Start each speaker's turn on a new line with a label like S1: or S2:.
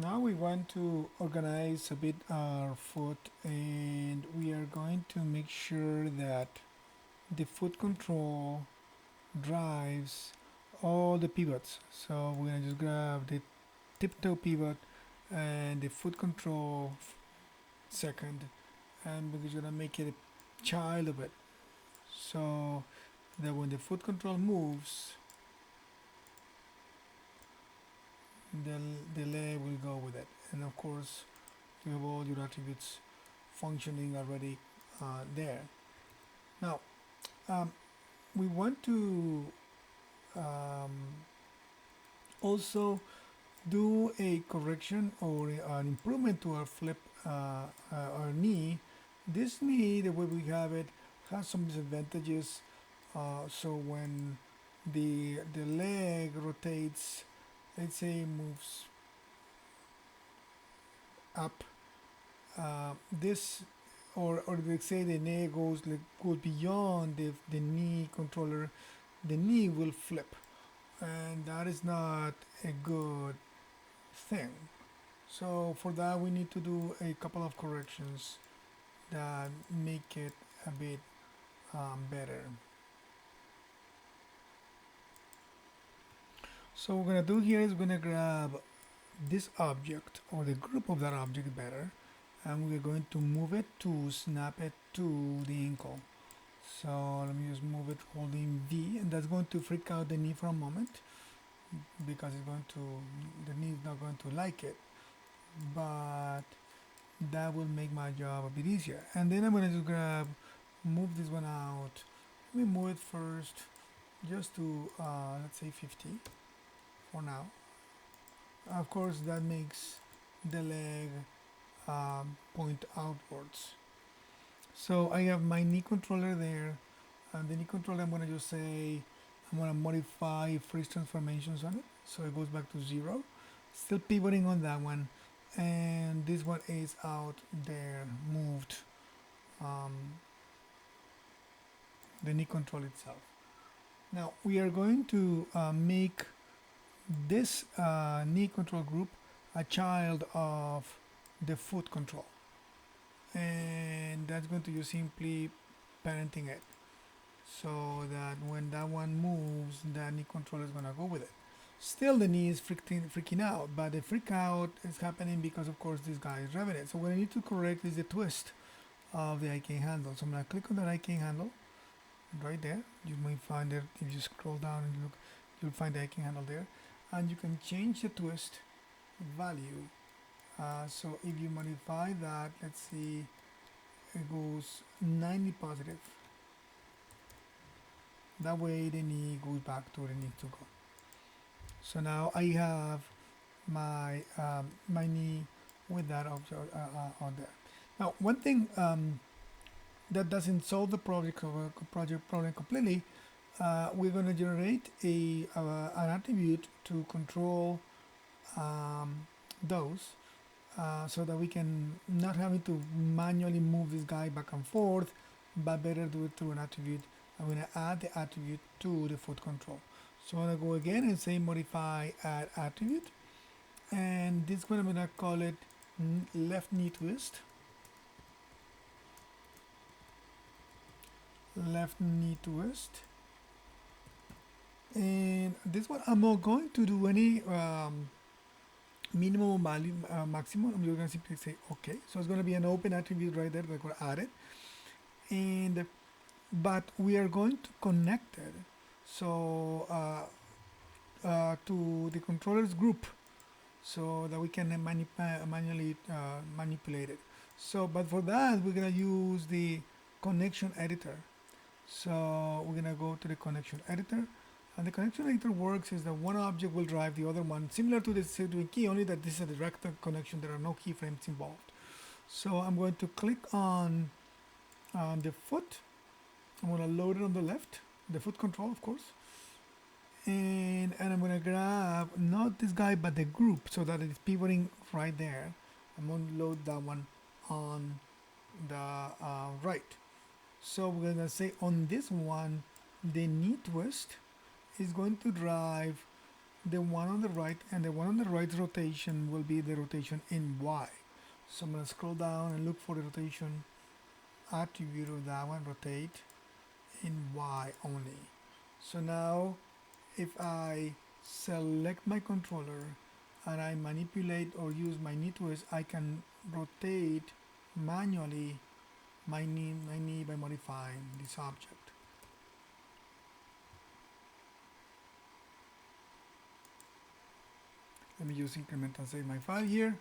S1: Now we want to organize a bit our foot, and we are going to make sure that the foot control drives all the pivots. So we're gonna just grab the tiptoe pivot and the foot control second, and we're just gonna make it a child of it. So that when the foot control moves, the, the leg will go with it. And of course, you have all your attributes functioning already there. Now, um, we want to um, also do a correction or an improvement to our flip, our knee. This knee, the way we have it, has some disadvantages. So when the leg rotates, let's say moves up, this or let's say the knee goes beyond the knee controller, the knee will flip, and that is not a good thing. So for that we need to do a couple of corrections that make it a bit better. So what we're gonna do here is we're gonna grab this object or the group of that object better, and we're going to move it to snap it to the ankle. So let me just move it holding V, and that's going to freak out the knee for a moment because the knee is not going to like it, but that will make my job a bit easier. And then I'm going to just move this one out. Let me move it first just to, let's say 50 for now. Of course, that makes the leg point outwards. So I have my knee controller there, and the knee controller I'm going to just say I'm going to modify freeze transformations on it so it goes back to 0. Still pivoting on that one, and this one is out there, moved, um, the knee control itself. Now we are going to make this knee control group a child of the foot control, and that's going to use simply parenting it so that when that one moves, the knee control is going to go with it. Still, the knee is freaking out, but the freak out is happening because, of course, this guy is revving it. So what I need to correct is the twist of the IK handle. So I'm going to click on that IK handle right there. You might find it if you scroll down and look, you'll find the IK handle there, and you can change the twist value. So if you modify that, let's see, it goes 90 positive. That way the knee goes back to where it needs to go. So now I have my knee with that object on there. Now one thing that doesn't solve the project problem completely, we're going to generate an attribute to control those, so that we can not having to manually move this guy back and forth, but better do it through an attribute. I'm going to add the attribute to the foot control. So I'm going to go again and say modify add attribute, and this one I'm going to call it left knee twist. Left knee twist. And this one I'm not going to do any minimum value, maximum. I'm just going to simply say okay. So it's going to be an open attribute right there that I'm going to add it. And but we are going to connect it so to the controllers group so that we can manually manipulate it. So but for that we're going to use the connection editor. So we're going to go to the connection editor, and the connection editor works is that one object will drive the other one, similar to the scheduling key, only that this is a direct connection. There are no keyframes involved. So I'm going to click on the foot. I'm going to load it on the left, the foot control, of course. And I'm going to grab not this guy, but the group, so that it's pivoting right there. I'm going to load that one on the right. So we're going to say on this one, the knee twist is going to drive the one on the right, and the one on the right rotation will be the rotation in Y. So I'm going to scroll down and look for the rotation attribute of that one, rotate in Y only. So now if I select my controller and I manipulate or use my knee twist, I can rotate manually my knee by modifying this object. Let me just increment and save my file here.